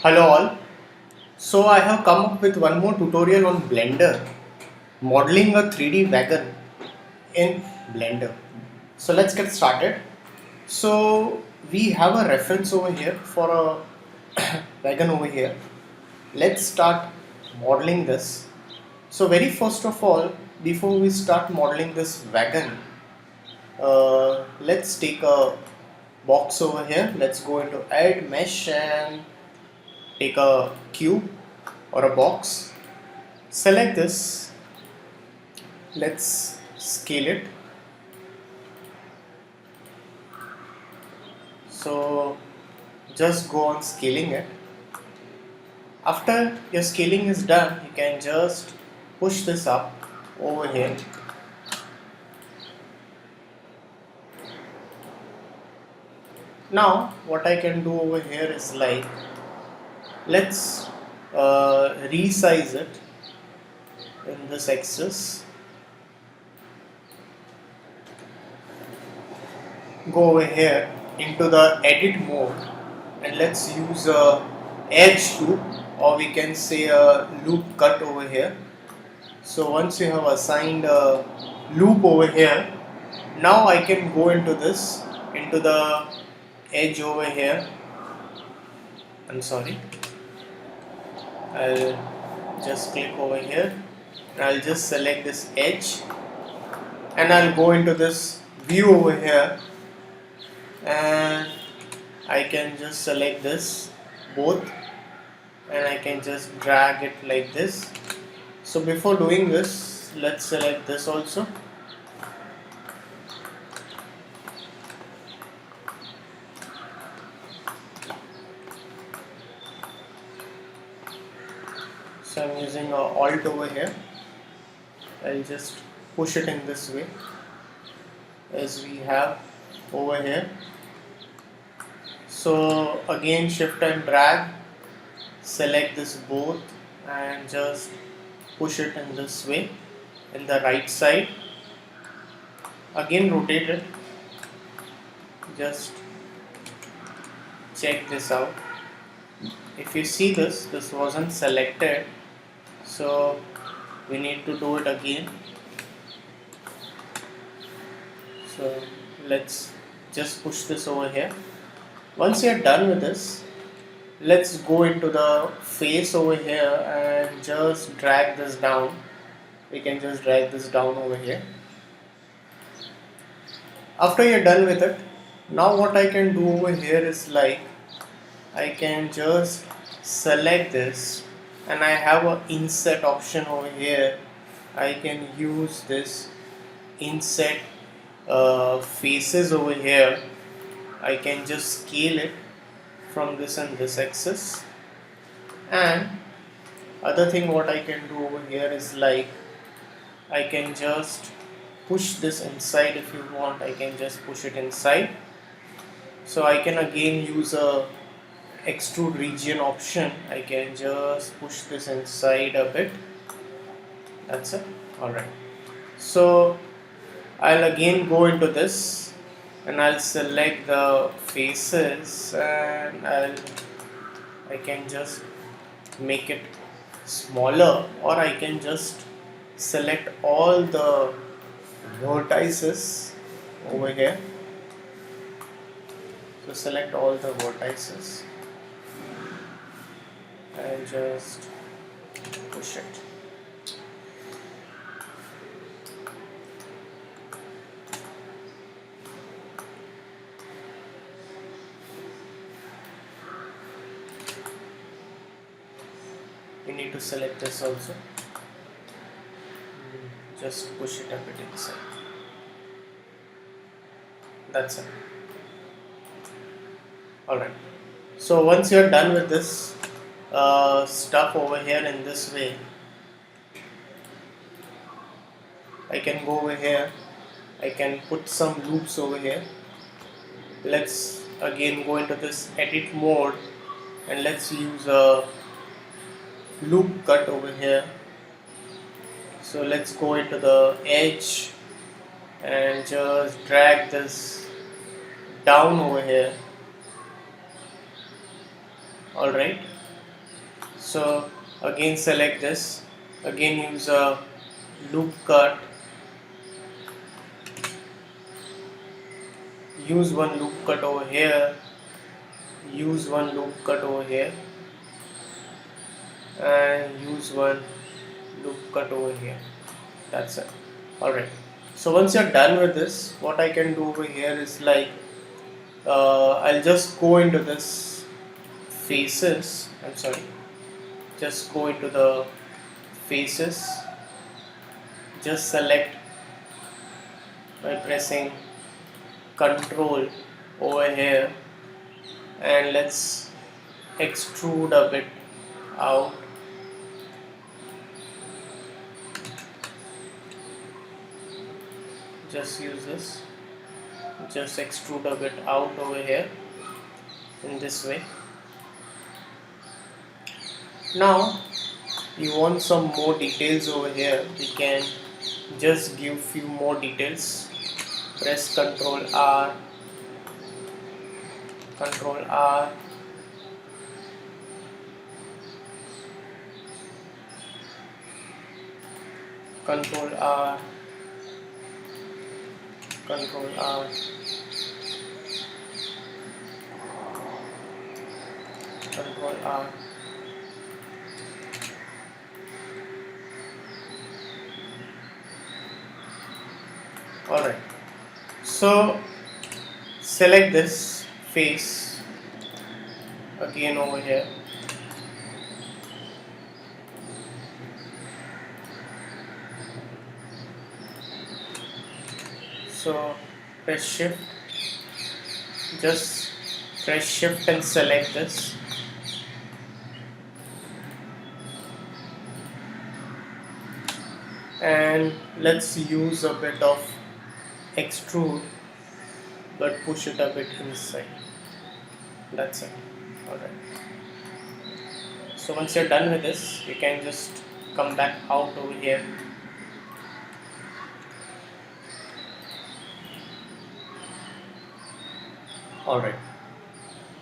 Hello all. So I have come up with one more tutorial on Blender, modeling a 3D wagon in Blender. So let's get started. So we have a reference over here for a wagon over here. Let's start modeling this. So very first of all, before we start modeling this wagon, let's take a box over here. Let's go into add mesh and take a cube or a box. Select this, let's scale it. So just go on scaling it. After your scaling is done, you can just push this up over here. Now what I can do over here is like, let's resize it in this axis. Go over here into the edit mode and let's use a edge loop, or we can say a loop cut over here. So once you have assigned a loop over here, now I can go into this, into the edge over here. I'm sorry, I'll just click over here and I'll just select this edge and I'll go into this view over here and I can just select this both and I can just drag it like this. So before doing this, let's select this also. So I'm using Alt over here. I'll just push it in this way as we have over here. So again shift and drag, select this both and just push it in this way in the right side. Again rotate it, just check this out. If you see this wasn't selected, so we need to do it again. So let's just push this over here. Once you're done with this, let's go into the face over here and just drag this down. We can just drag this down over here. After you're done with it, now what I can do over here is like, I can just select this and I have an inset option over here. I can use this inset faces over here. I can just scale it from this and this axis, and other thing what I can do over here is like, I can just push this inside. If you want, I can just push it inside. So I can again use a extrude region option. I can just push this inside a bit. That's it. Alright, so I'll again go into this and I'll select the faces and I can just make it smaller, or I can just select all the vertices over here. So select all the vertices and just push it. You need to select this also. Just push it a bit inside. That's it. Alright. So once you're done with this stuff over here in this way, I can go over here. I can put some loops over here. Let's again go into this edit mode and let's use a loop cut over here. So let's go into the edge and just drag this down over here. Alright, So again select this, again use a loop cut, use one loop cut over here, use one loop cut over here, and use one loop cut over here. That's it. Alright, so once you're done with this, what I can do over here is like I'll just go into this faces, I'm sorry, just go into the faces, just select by pressing Control over here, and let's extrude a bit out. Just use this, just extrude a bit out over here in this way. Now you want some more details over here, we can just give few more details. Press Control R, Control R, Control R, Control R, Control R. Alright, so select this face again over here. So press shift, just press shift and select this. And let's use a bit of extrude, but push it a bit inside. That's it. Alright. So once you're done with this, you can just come back out over here. Alright.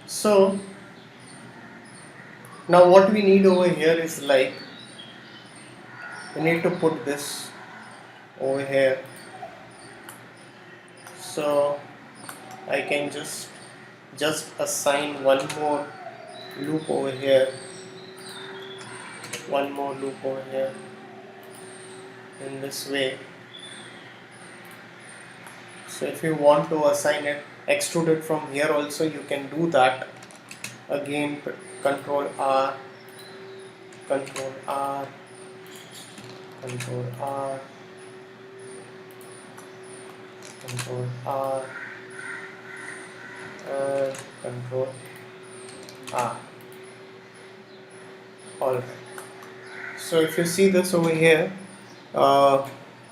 So now what we need over here is like, we need to put this over here. So I can just assign one more loop over here, one more loop over here in this way. So if you want to assign it, extrude it from here also, you can do that. Again Control R, Control R, Control R, Control R, and Control R. Alright. So if you see this over here,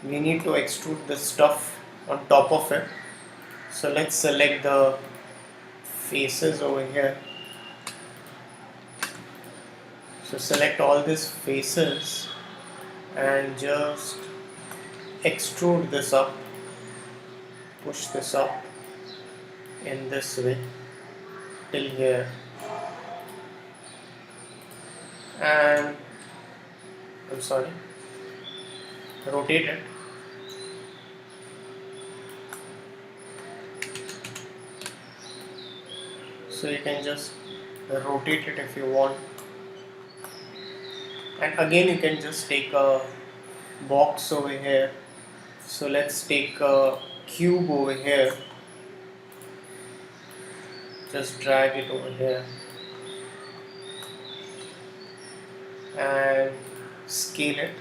we need to extrude the stuff on top of it. So let's select the faces over here. So select all these faces and just extrude this up, push this up in this way till here, and I'm sorry, rotate it. So you can just rotate it if you want, and again you can just take a box over here. So let's take a cube over here, just drag it over here and scale it,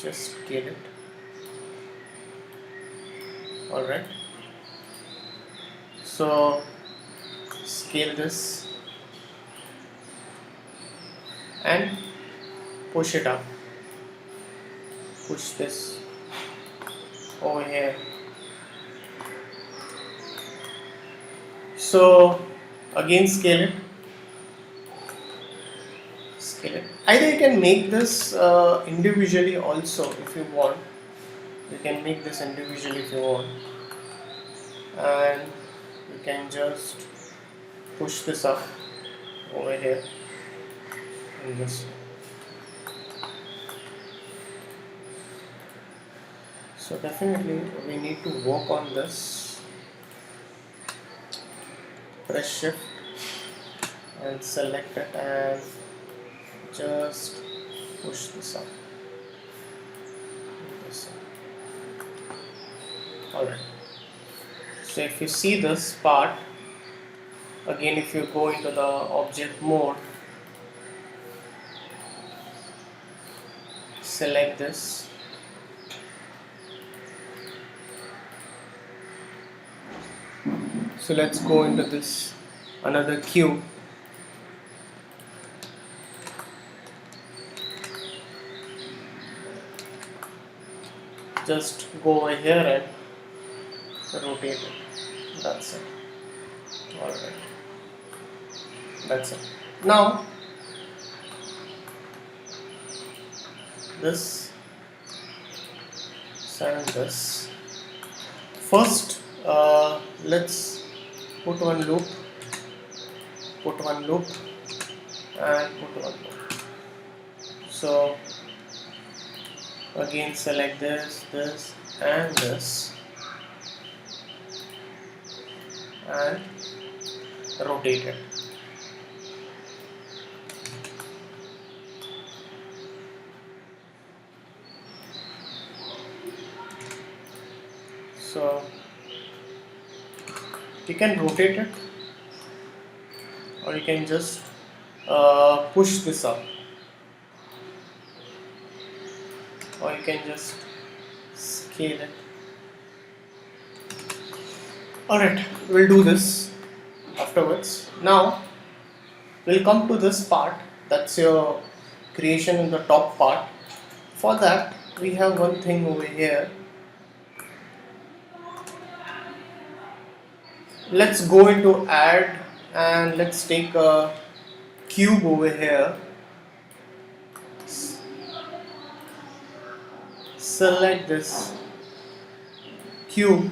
just scale it. Alright, so scale this and push it up, push this over here. So again scale it, either you can make this individually also if you want. You can make this individually if you want, and you can just push this up over here in this way. So definitely we need to work on this. Press shift and select it and just push this up. Alright. So if you see this part, again if you go into the object mode, select this, so let's go into this another cube. Just go over here and rotate it. That's it. Alright. That's it. Now this and this. First let's put one loop, and put one loop. So again select this, this and this and rotate it. So you can rotate it, or you can just push this up, or you can just scale it. Alright, we'll do this afterwards. Now we'll come to this part, that's your creation in the top part. For that we have one thing over here. Let's go into add and let's take a cube over here. Select this cube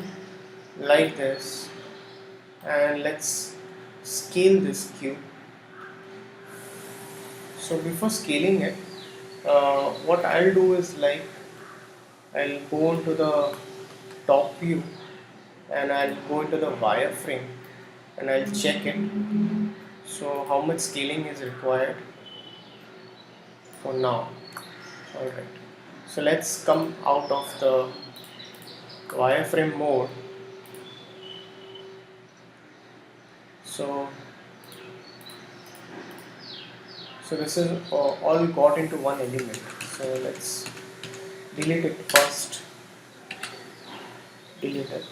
like this and let's scale this cube. So before scaling it, what I'll do is like I'll go into the top view and I'll go into the wireframe and I'll check it. So how much scaling is required for now. Alright, so let's come out of the wireframe mode. So this is all got into one element. So let's delete it first. Delete it.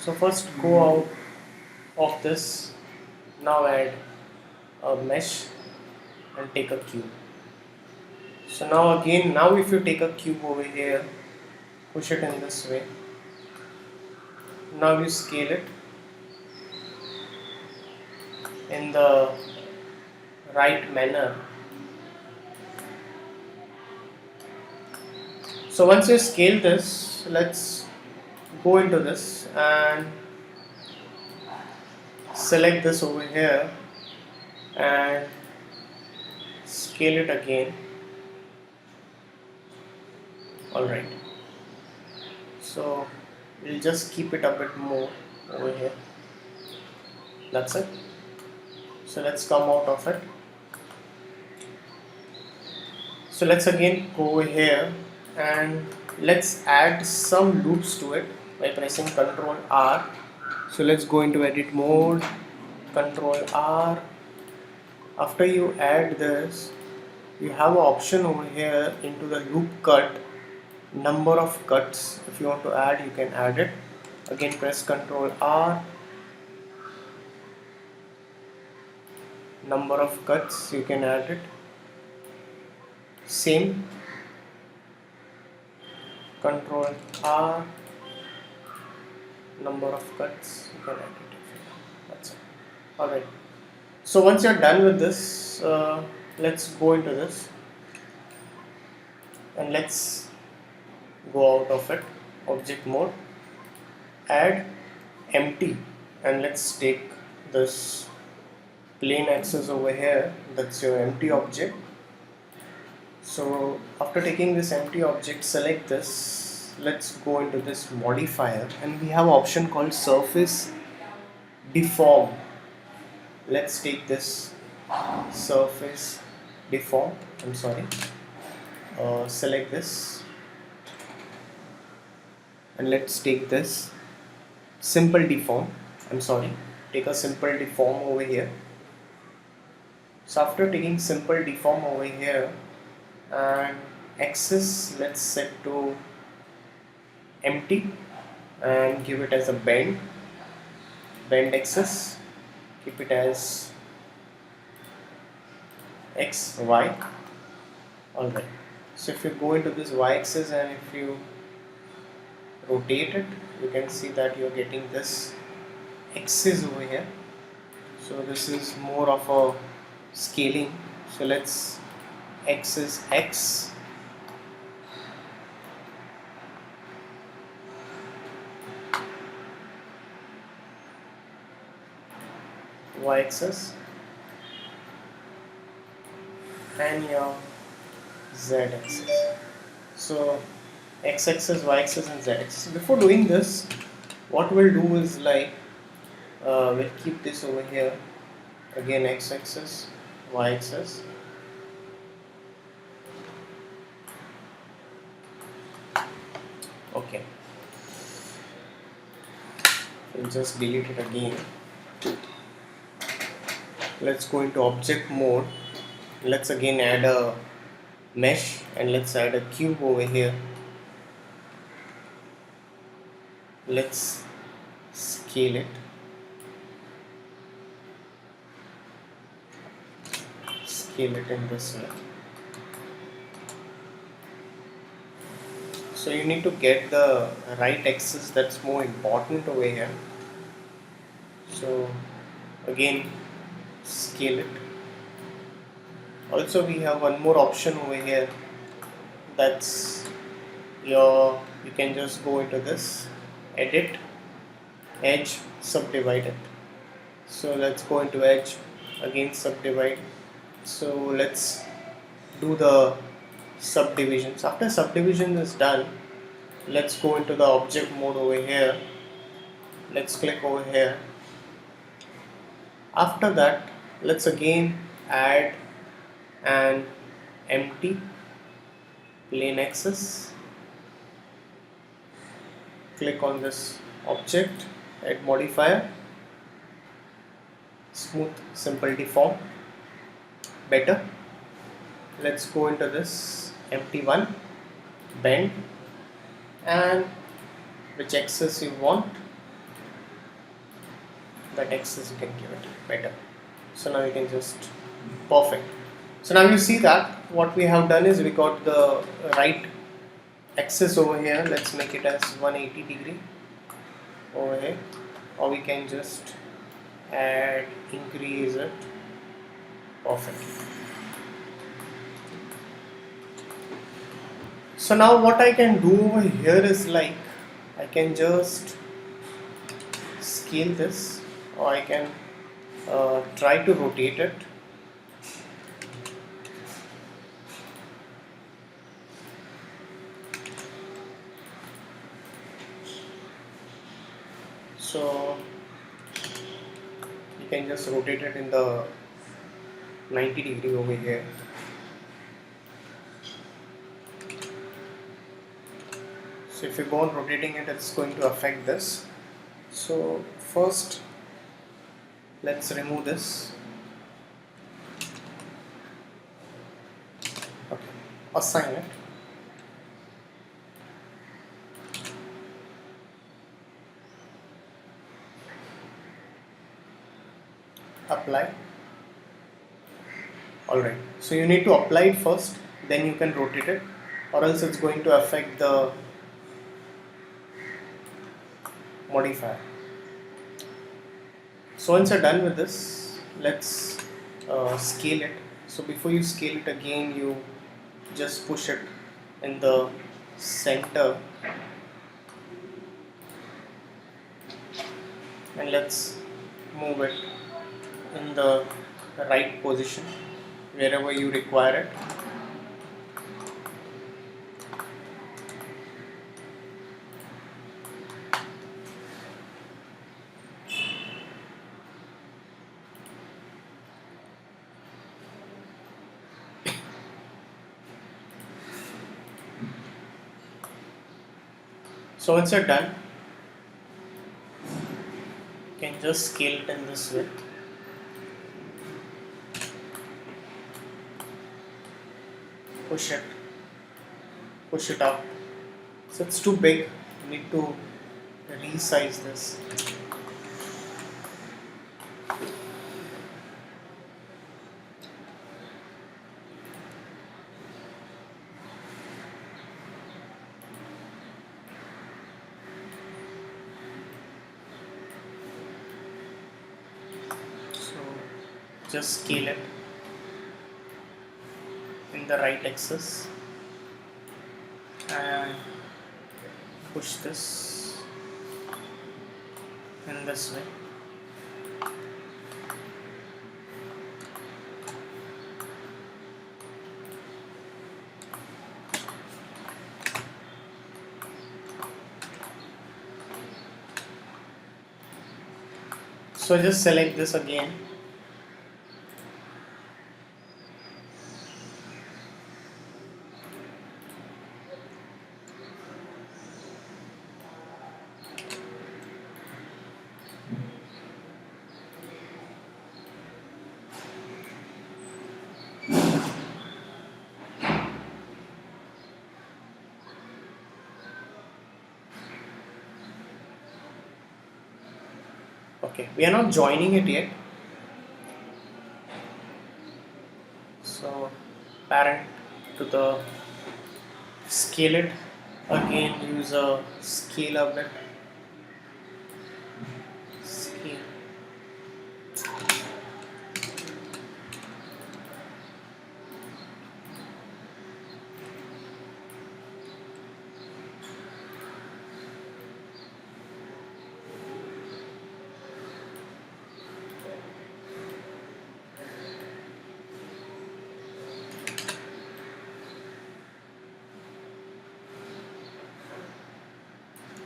So first go out of this, now add a mesh and take a cube. So now again, now if you take a cube over here, push it in this way, now you scale it in the right manner. So once you scale this, let's go into this and select this over here and scale it again. Alright, so we'll just keep it a bit more over here. That's it. So let's come out of it. So let's again go over here and let's add some loops to it by pressing Ctrl R. So let's go into edit mode, Ctrl R. After you add this, you have an option over here into the loop cut, number of cuts. If you want to add, you can add it. Again press Ctrl R. number of cuts you can add it. Same, Control R, number of cuts you can add it. That's it. Alright. So once you're done with this, let's go into this and let's go out of it. Object mode, add empty, and let's take this plane axis over here. That's your empty object. So after taking this empty object, select this. Let's go into this modifier, and we have an option called surface deform. Let's take this surface deform. I'm sorry. Select this, and let's take this simple deform. I'm sorry. Take a simple deform over here. So after taking simple deform over here, and axis, let's set to empty and give it as a bend axis, keep it as x, y. Alright, so if you go into this y axis and if you rotate it, you can see that you're getting this axis over here. So this is more of a scaling. So let's x is x, y axis, and your z axis. So x axis, y axis, and z axis. Before doing this, what we'll do is like we'll keep this over here again, x axis, y axis. Okay, we'll just delete it again. Let's go into object mode. Let's again add a mesh and let's add a cube over here. Let's scale it. Scale it in this way. So you need to get the right axis, that's more important over here. So again, scale it. Also we have one more option over here, that's you can just go into this edit, edge, subdivide it. So let's go into edge, again subdivide. So let's do the subdivisions. After subdivision is done, let's go into the object mode over here. Let's click over here. After that, let's again add an empty plane axis. Click on this object, add modifier, smooth simple deform, better. Let's go into this empty one, bend, and which axis you want, that axis you can give it, better. So now you can just, perfect. So now you see that what we have done is we got the right axis over here. Let's make it as 180 degree over here, or we can just add, increase it, perfect. So now what I can do over here is like I can just scale this, or I can try to rotate it. So you can just rotate it in the 90 degree over here. So if you go on rotating it, it's going to affect this. So first, let's remove this. Okay, assign it. Apply. Alright, so you need to apply it first, then you can rotate it, or else it's going to affect the modifier. So once you're done with this, let's scale it. So before you scale it again, you just push it in the center, and let's move it in the right position wherever you require it. So once you're done, you can just scale it in this way. Push it up. So it's too big, you need to resize this. So just scale it in the right axis and push this in this way. So just select this again. Okay, we are not joining it yet. So parent to the scale it again, use a scaler bit. Scale.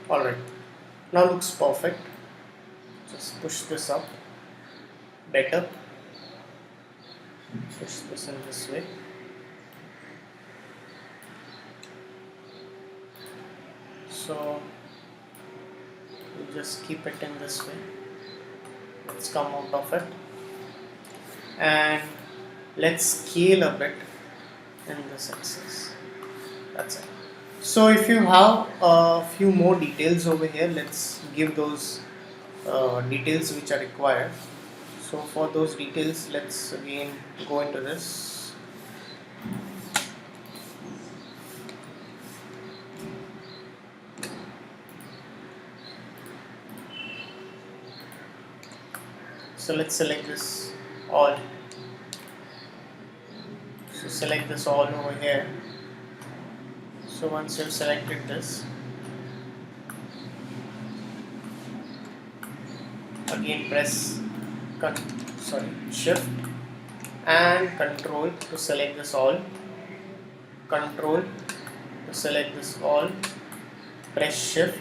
Alright, now looks perfect. Just push this up better. Push this in this way. So you just keep it in this way. Let's come out of it and let's scale a bit in this axis. That's it. So if you have a few more details over here, let's give those details which are required. So for those details, let's again go into this. So let's select this all. So select this all over here. So once you've selected this, again press shift and control to select this all, control to select this all, press shift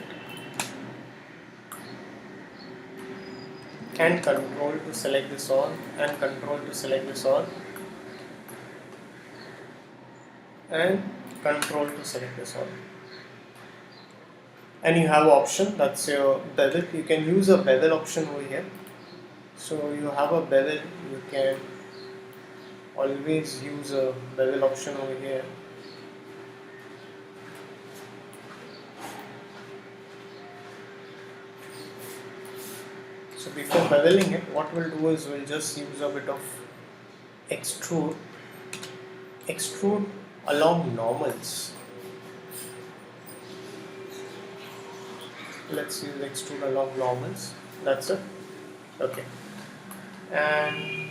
and control to select this all, and control to select this all, and control to select this all. And you have an option, that's your bevel. You can use a bevel option over here. So you have a bevel, you can always use a bevel option over here. So before beveling it, what we'll do is we'll just use a bit of extrude extrude along normals. Let's use extrude along normals. That's it. Okay. And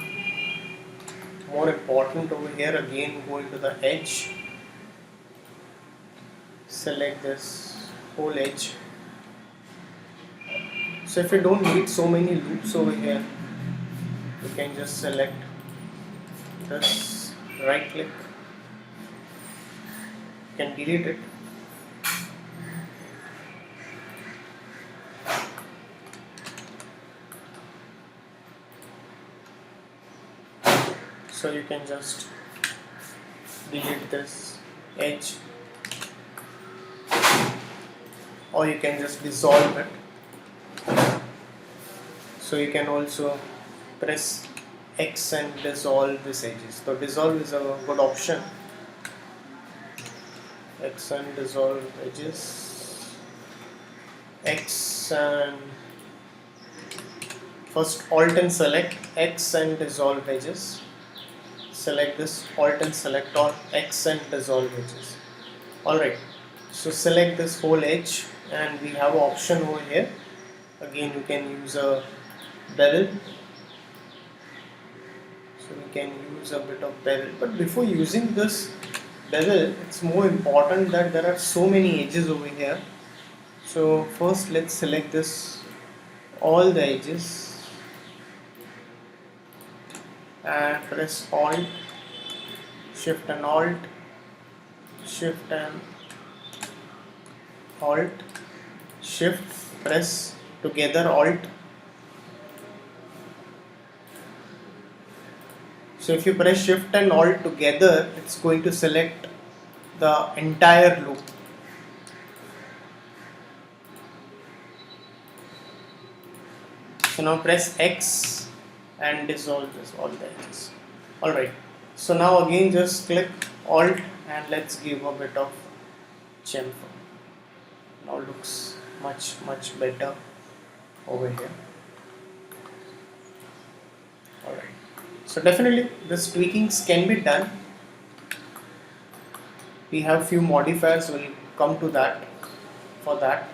more important over here, again go into the edge, select this whole edge. So if you don't need so many loops over here, you can just select this, right click, you can delete it. So you can just delete this edge, or you can just dissolve it. So you can also press X and dissolve these edges. So dissolve is a good option. X and dissolve edges. X and first Alt and select X and dissolve edges. Select this, Alt and select all, X and dissolve edges. Alright, so select this whole edge and we have an option over here. Again you can use a bevel. So we can use a bit of bevel, but before using this bevel, it's more important that there are so many edges over here. So first let's select this, all the edges, and press Alt, Shift and Alt, Shift and Alt, Shift, press together Alt. So if you press Shift and Alt together, it's going to select the entire loop. So now press X and dissolve this, all the edges. Alright, so now again just click Alt and let's give a bit of chamfer. Now looks much better over here. Alright, so definitely this tweakings can be done. We have few modifiers, will come to that for that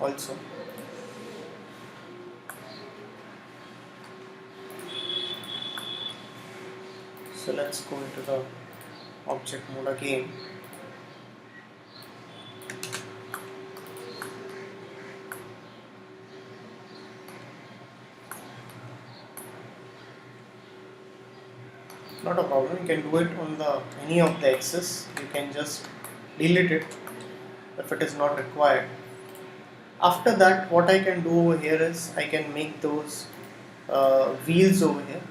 also. So let's go into the object mode again. Not a problem, you can do it on the any of the axis. You can just delete it if it is not required. After that, what I can do over here is I can make those wheels over here.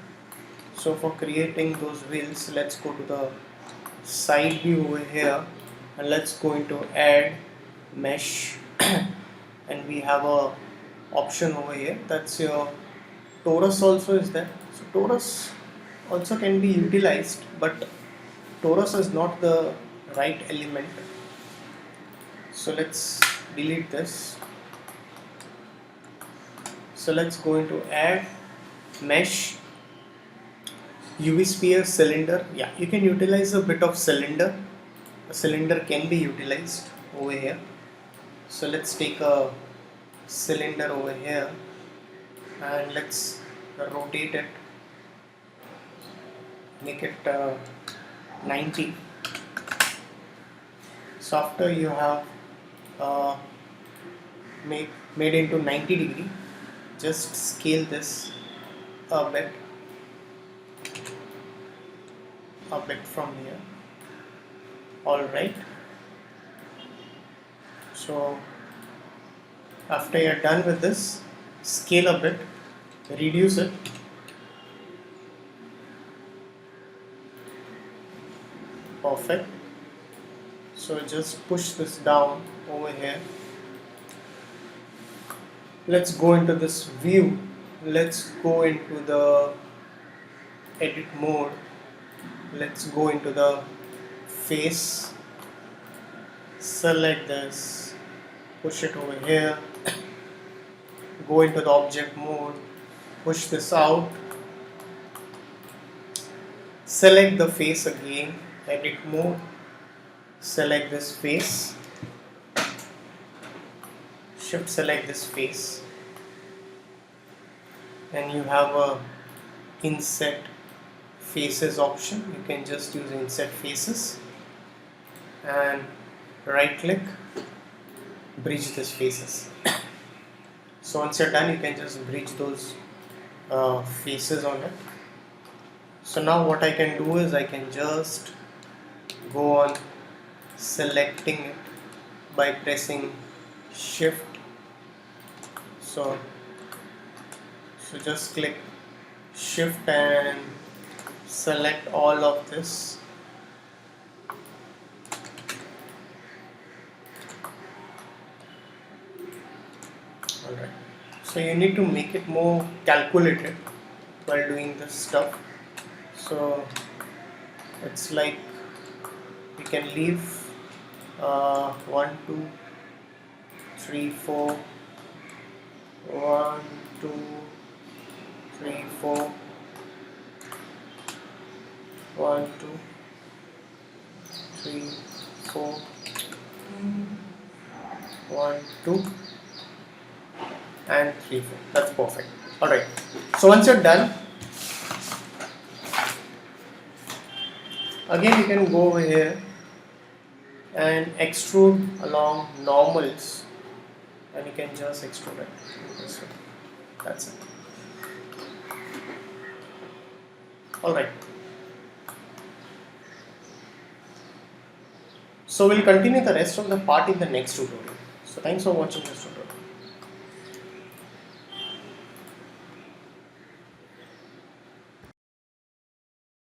So for creating those wheels, let's go to the side view over here and let's go into add mesh and we have a option over here, that's your torus also is there. So torus also can be utilized, but torus is not the right element. So let's delete this. So let's go into add mesh, UV sphere, cylinder. Yeah, you can utilize a bit of cylinder. A cylinder can be utilized over here. So let's take a cylinder over here and let's rotate it, make it 90. So after you have made into 90 degree, just scale this a bit from here. Alright, so after you're done with this, scale a bit, reduce it, perfect. So just push this down over here. Let's go into this view, let's go into the edit mode, let's go into the face, select this, push it over here, go into the object mode, push this out, select the face again, edit mode, select this face, shift select this face, and you have a inset faces option. You can just use inset faces and right click, bridge this faces. So once you're done, you can just bridge those faces on it. So now what I can do is I can just go on selecting it by pressing shift. So just click shift and select all of this. Alright, so you need to make it more calculated while doing this stuff. So it's like we can leave 1 2 3 4 1 2 3 4 1 2 3 4 1 2 and 3 4. That's perfect. Alright, so once you're done, again you can go over here and extrude along normals, and you can just extrude it this way. That's it. Alright, so we'll continue the rest of the part in the next tutorial. So thanks for watching this one.